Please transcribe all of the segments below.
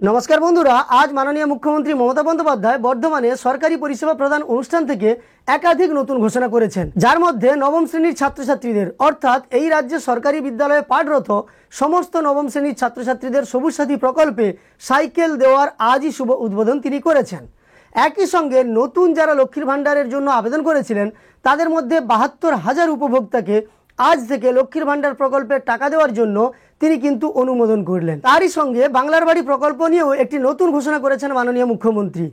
নমস্কার বন্ধুরা, আজ মাননীয় মুখ্যমন্ত্রী মমতা বন্দ্যোপাধ্যায় বর্ধমানে সরকারি পরিষেবা প্রদান অনুষ্ঠান থেকে একাধিক নতুন ঘোষণা করেছেন, যার মধ্যে নবম শ্রেণীর ছাত্রছাত্রীদের অর্থাৎ এই রাজ্যে সরকারি বিদ্যালয়ে পাঠরত সমস্ত নবম শ্রেণীর ছাত্রছাত্রীদের সবুজ সাথী প্রকল্পে সাইকেল দেওয়ার আজই শুভ উদ্বোধন তিনি করেছেন। একই সঙ্গে নতুন যারা লক্ষ্মীর ভাণ্ডারের জন্য আবেদন করেছিলেন তাদের মধ্যে ৭২,০০০ উপভোক্তাকে আজ থেকে লক্ষ্মীর ভাণ্ডার প্রকল্পের টাকা দেওয়ার জন্য তিনি কিন্তু অনুমোদন করলেন। তারই সঙ্গে বাংলার বাড়ি প্রকল্প নিয়েও একটি নতুন ঘোষণা করেছেন মাননীয় মুখ্যমন্ত্রী।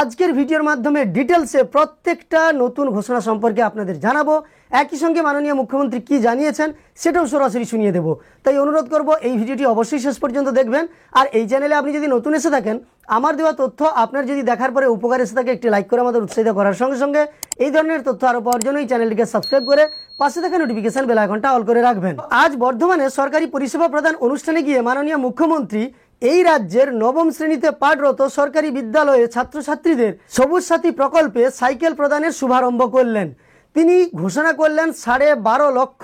আজকের ভিডিওর মাধ্যমে ডিটেলসে প্রত্যেকটা নতুন ঘোষণা সম্পর্কে আপনাদের জানাবো। একই সঙ্গে মাননীয় মুখ্যমন্ত্রী কি জানিয়েছেন সেটাও সরাসরি শুনিয়ে দেব। তাই অনুরোধ করব এই ভিডিওটি অবশ্যই শেষ পর্যন্ত দেখবেন। আর এই চ্যানেলে আপনি যদি নতুন এসে থাকেন, আমার দেওয়া তথ্য আপনার যদি দেখার পরে উপকার এসে থাকে, একটি লাইক করে আমাদের উৎসাহিত করার সঙ্গে সঙ্গে এই ধরনের তথ্য আরও পাওয়ার জন্য এই চ্যানেলটিকে সাবস্ক্রাইব করে পাশে থাকা নোটিফিকেশন বেল আইকনটা অল করে রাখবেন। আজ বর্ধমানে সরকারি পরিষেবা প্রদান অনুষ্ঠানে গিয়ে মাননীয় মুখ্যমন্ত্রী এই রাজ্যের নবম শ্রেণীতে পাঠরত সরকারি বিদ্যালয়ে ছাত্রছাত্রীদের সবুজ সাথী প্রকল্পে সাইকেল প্রদানের শুভারম্ভ করলেন। তিনি ঘোষণা করলেন ১২.৫ লক্ষ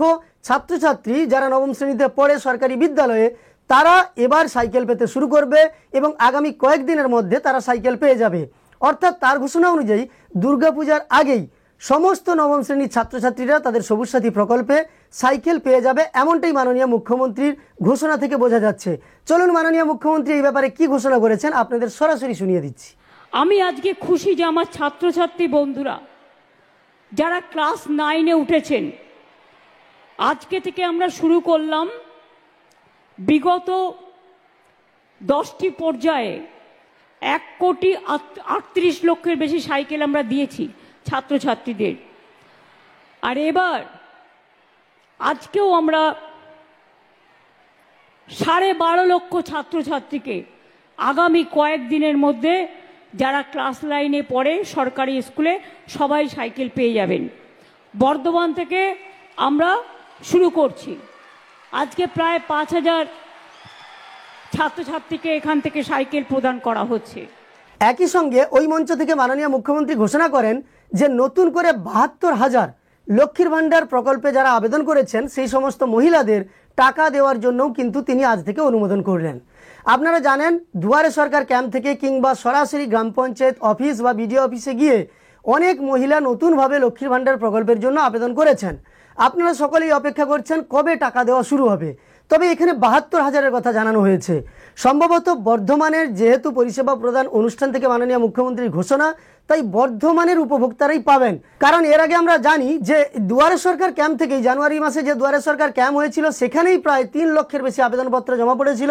ছাত্রছাত্রী যারা নবম শ্রেণীতে পড়ে সরকারি বিদ্যালয়ে, তারা এবার সাইকেল পেতে শুরু করবে এবং আগামী কয়েকদিনের মধ্যে তারা সাইকেল পেয়ে যাবে। অর্থাৎ তার ঘোষণা অনুযায়ী দুর্গাপূজার আগেই সমস্ত নবম শ্রেণীর ছাত্রছাত্রীরা তাদের সবুজ সাথী প্রকল্পে সাইকেল পেয়ে যাবে, এমনটাই মাননীয় মুখ্যমন্ত্রীর ঘোষণা থেকে বোঝা যাচ্ছে। চলুন মাননীয় মুখ্যমন্ত্রী এই ব্যাপারে কি ঘোষণা করেছেন আপনাদের সরাসরি শুনিয়ে দিচ্ছি। আমি আজকে খুশি যে আমার ছাত্রছাত্রী বন্ধুরা যারা ক্লাস 9-এ উঠেছেন, আজকে থেকে আমরা শুরু করলাম বিগত 10টি পর্যায়ে 1,38,00,000 বেশি সাইকেল আমরা দিয়েছি ছাত্রছাত্রীদের। আর এবার আজকেও আমরা 12.5 লক্ষ ছাত্রছাত্রীকে আগামী কয়েকদিনের মধ্যে যারা ক্লাস 9-এ পড়ে সরকারি স্কুলে সবাই সাইকেল পেয়ে যাবেন। বর্ধমান থেকে আমরা শুরু করছি। আজকে প্রায় 5,000 ছাত্রছাত্রীকে এখান থেকে সাইকেল প্রদান করা হচ্ছে। একই সঙ্গে ওই মঞ্চ থেকে মাননীয় মুখ্যমন্ত্রী ঘোষণা করেন যে নতুন করে ৭২,০০০ লক্ষ্মীর ভাণ্ডার প্রকল্পে যারা আবেদন করেছেন সেই সমস্ত মহিলাদের টাকা দেওয়ার জন্যও কিন্তু তিনি আজ থেকে অনুমোদন করলেন। আপনারা জানেন, দুয়ারে সরকার ক্যাম্প থেকে কিংবা সরাসরি গ্রাম পঞ্চায়েত অফিস বা বিডিও অফিসে গিয়ে অনেক মহিলা নতুনভাবে লক্ষ্মীর ভাণ্ডার প্রকল্পের জন্য আবেদন করেছেন। আপনারা সকলেই অপেক্ষা করছেন কবে টাকা দেওয়া শুরু হবে। তবে এখানে ৭২,০০০-এর কথা জানানো হয়েছে। সম্ভবত বর্ধমানের যেহেতু পরিষেবা প্রদান অনুষ্ঠান থেকে মাননীয় মুখ্যমন্ত্রীর ঘোষণা, তাই বর্ধমানের উপভোক্তারাই পাবেন। কারণ এর আগে আমরা জানি যে দুয়ারে সরকার ক্যাম্প থেকেই জানুয়ারি মাসে যে দুয়ারে সরকার ক্যাম্প হয়েছিল সেখানেই প্রায় ৩ লক্ষের বেশি আবেদনপত্র জমা পড়েছিল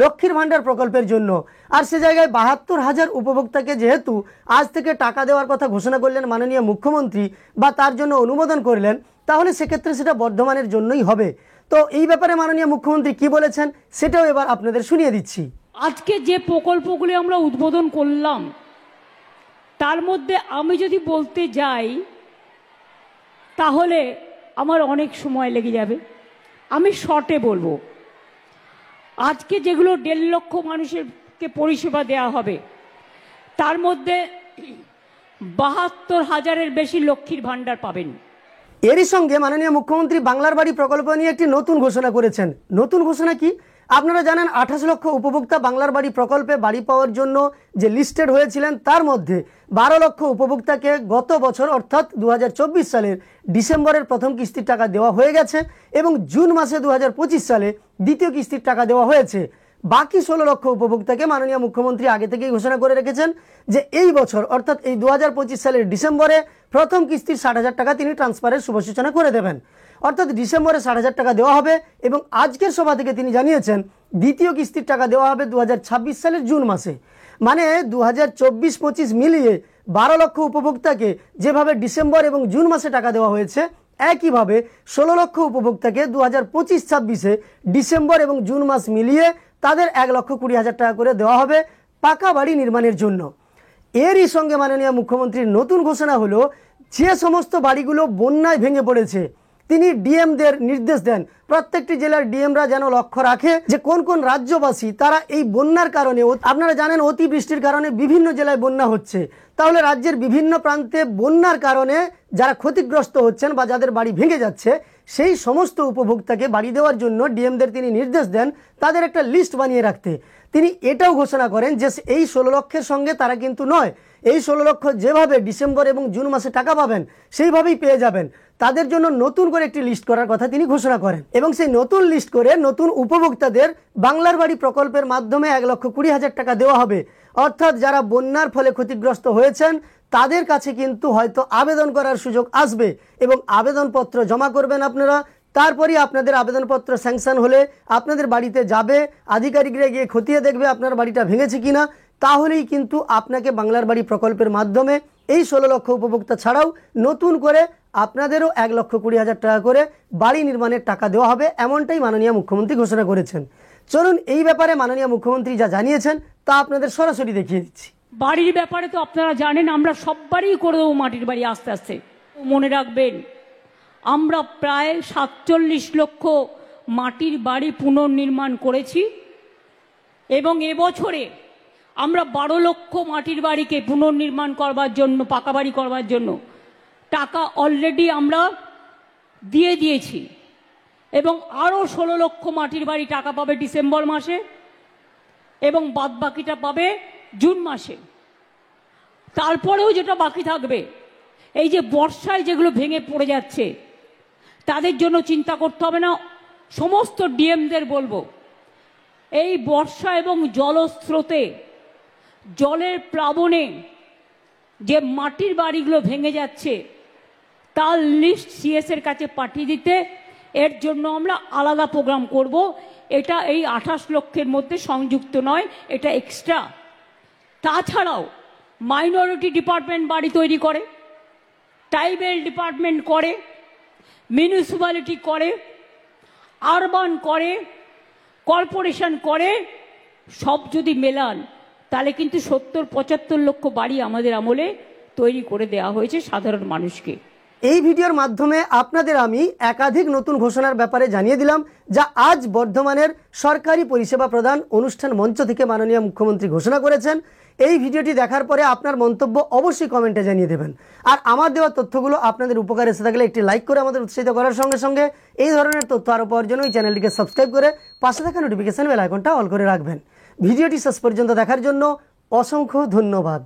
লক্ষ্মীর ভাণ্ডার প্রকল্পের জন্য। আর সে জায়গায় ৭২,০০০ উপভোক্তাকে যেহেতু আজ থেকে টাকা দেওয়ার কথা ঘোষণা করলেন মাননীয় মুখ্যমন্ত্রী বা তার জন্য অনুমোদন করলেন, তাহলে সেক্ষেত্রে সেটা বর্ধমানের জন্যই হবে। তো এই ব্যাপারে মাননীয় মুখ্যমন্ত্রী কি বলেছেন সেটাও এবার আপনাদের শুনিয়ে দিচ্ছি। আজকে যে প্রকল্পগুলি আমরা উদ্বোধন করলাম তার মধ্যে আমি যদি বলতে যাই তাহলে আমার অনেক সময় লেগে যাবে। আমি শর্টে বলবো। আজকে যেগুলো 1.5 লক্ষ মানুষকে পরিষেবা দেওয়া হবে তার মধ্যে ৭২,০০০-এর বেশি লক্ষ্মীর ভাণ্ডার পাবেন। এরই সঙ্গে মাননীয় মুখ্যমন্ত্রী বাংলার বাড়ি প্রকল্প নিয়ে একটি নতুন ঘোষণা করেছেন। নতুন ঘোষণা কি? আপনারা জানেন ২৮ লক্ষ উপভোক্তা বাংলার বাড়ি প্রকল্পে বাড়ি পাওয়ার জন্য যে লিস্টেড হয়েছিলেন তার মধ্যে ১২ লক্ষ উপভোক্তাকে গত বছর অর্থাৎ ২০২৪ সালের ডিসেম্বরের প্রথম কিস্তির টাকা দেওয়া হয়ে গেছে এবং জুন মাসে ২০২৫ সালে দ্বিতীয় কিস্তির টাকা দেওয়া হয়েছে। বাকি ১৬ লক্ষ উপভোক্তাকে মাননীয় মুখ্যমন্ত্রী আগে থেকেই ঘোষণা করে রেখেছেন যে এই বছর অর্থাৎ এই ২০২৫ সালের ডিসেম্বরে প্রথম কিস্তির ৬০,০০০ টাকা তিনি ট্রান্সফারের শুভ সূচনা করে দেবেন। অর্থাৎ ডিসেম্বরে ৬০,০০০ টাকা দেওয়া হবে এবং আজকের সভা থেকে তিনি জানিয়েছেন দ্বিতীয় কিস্তির টাকা দেওয়া হবে ২০২৬ সালের জুন মাসে। মানে ২০২৪-২৫ মিলিয়ে ১২ লক্ষ উপভোক্তাকে যেভাবে ডিসেম্বর এবং জুন মাসে টাকা দেওয়া হয়েছে, একইভাবে ১৬ লক্ষ উপভোক্তাকে ২০২৫-২৬-এ ডিসেম্বর এবং জুন মাস মিলিয়ে তাদের ১,২০,০০০ টাকা করে দেওয়া হবে পাকা বাড়ি নির্মাণের জন্য। এরই সঙ্গে মাননীয় মুখ্যমন্ত্রীর নতুন ঘোষণা হলো যে সমস্ত বাড়িগুলো বন্যায় ভেঙে পড়েছে তিনি ডিএমদের নির্দেশ দেন প্রত্যেকটি জেলার ডিএমরা যেন লক্ষ্য রাখে যে কোন কোন রাজ্যবাসী তারা এই বন্যার কারণে, আপনারা জানেন অতিবৃষ্টির কারণে বিভিন্ন জেলায় বন্যা হচ্ছে, তাহলে রাজ্যের বিভিন্ন প্রান্তে বন্যার কারণে যারা ক্ষতিগ্রস্ত হচ্ছেন বা যাদের বাড়ি ভেঙে যাচ্ছে সেই সমস্ত উপভোক্তাকে বাড়ি দেওয়ার জন্য ডিএমদের তিনি নির্দেশ দেন তাদের একটা লিস্ট বানিয়ে রাখতে। তিনি এটাও ঘোষণা করেন যে এই 16 লক্ষের সঙ্গে তারা কিন্তু নয়, এই 16 লক্ষ যেভাবে ডিসেম্বর এবং জুন মাসে টাকা পাবেন সেইভাবেই পেয়ে যাবেন, তাদের জন্য নতুন করে একটি লিস্ট করার কথা তিনি ঘোষণা করেন। এবং সেই নতুন লিস্ট করে নতুন উপভোক্তাদের বাংলার বাড়ি প্রকল্পের মাধ্যমে 1,20,000 টাকা দেওয়া হবে। অর্থাৎ যারা বন্যার ফলে ক্ষতিগ্রস্ত হয়েছেন তাদের কাছে কিন্তু হয়তো আবেদন করার সুযোগ আসবে এবং আবেদনপত্র জমা করবেন আপনারা। তারপরই আপনাদের আবেদনপত্র স্যাংশন হলে আপনাদের বাড়িতে যাবে, আধিকারিকরা গিয়ে খতিয়ে দেখবে আপনার বাড়িটা ভেঙেছে কিনা, তাহলেই কিন্তু আপনাকে বাংলার বাড়ি প্রকল্পের মাধ্যমে এই 16 লক্ষ উপভোক্তা ছাড়াও নতুন করে আপনাদেরও 1,20,000 টাকা করে বাড়ি নির্মাণের টাকা দেওয়া হবে, এমনটাই মাননীয় মুখ্যমন্ত্রী ঘোষণা করেছেন। চলুন এই ব্যাপারে মাননীয় মুখ্যমন্ত্রী যা জানিয়েছেন তা আপনাদের সরাসরি দেখিয়ে দিচ্ছি। বাড়ির ব্যাপারে তো আপনারা জানেন আমরা সববারই করে দেবো মাটির বাড়ি আস্তে আস্তে। মনে রাখবেন আমরা প্রায় 47 লক্ষ মাটির বাড়ি পুনর্নির্মাণ করেছি এবং এবছরে আমরা 12 লক্ষ মাটির বাড়িকে পুনর্নির্মাণ করবার জন্য, পাকা বাড়ি করবার জন্য টাকা অলরেডি আমরা দিয়ে দিয়েছি এবং আরও 16 লক্ষ মাটির বাড়ি টাকা পাবে ডিসেম্বর মাসে এবং বাদবাকিটা পাবে জুন মাসে। তারপরেও যেটা বাকি থাকবে, এই যে বর্ষায় যেগুলো ভেঙে পড়ে যাচ্ছে তাদের জন্য চিন্তা করতে হবে না। সমস্ত ডিএমদের বলবো এই বর্ষা এবং জলস্রোতে, জলের প্লাবনে যে মাটির বাড়িগুলো ভেঙে যাচ্ছে তার লিস্ট সিএস এর কাছে পাঠিয়ে দিতে। এর জন্য আমরা আলাদা প্রোগ্রাম করব। এটা এই 28 লক্ষের মধ্যে সংযুক্ত নয়, এটা এক্সট্রা। তাছাড়াও মাইনরিটি ডিপার্টমেন্ট বাড়ি তৈরি করে, ট্রাইবেল ডিপার্টমেন্ট করে, মিউনিসিপ্যালিটি করে, আরবান করে, কর্পোরেশন করে, সব যদি মেলান তাহলে কিন্তু 70-75 লক্ষ বাড়ি আমাদের আমলে তৈরি করে দেওয়া হয়েছে সাধারণ মানুষকে। এই ভিডিওর মাধ্যমে আপনাদের আমি একাধিক নতুন ঘোষণার ব্যাপারে জানিয়ে দিলাম যা আজ বর্ধমানের সরকারি পরিষেবা প্রদান অনুষ্ঠান মঞ্চ থেকে মাননীয় মুখ্যমন্ত্রী ঘোষণা করেছেন। এই ভিডিওটি দেখার পরে আপনার মন্তব্য অবশ্যই কমেন্টে জানিয়ে দেবেন। আর আমার দেওয়া তথ্যগুলো আপনাদের উপকারে এসে থাকলে একটি লাইক করে আমাদের উৎসাহিত করার সঙ্গে সঙ্গে এই ধরনের তথ্য আরও পাওয়ার জন্য এই চ্যানেলটিকে সাবস্ক্রাইব করে পাশে থাকা নোটিফিকেশন বেল আইকনটা অল করে রাখবেন। ভিডিওটি শেষ পর্যন্ত দেখার জন্য অসংখ্য ধন্যবাদ।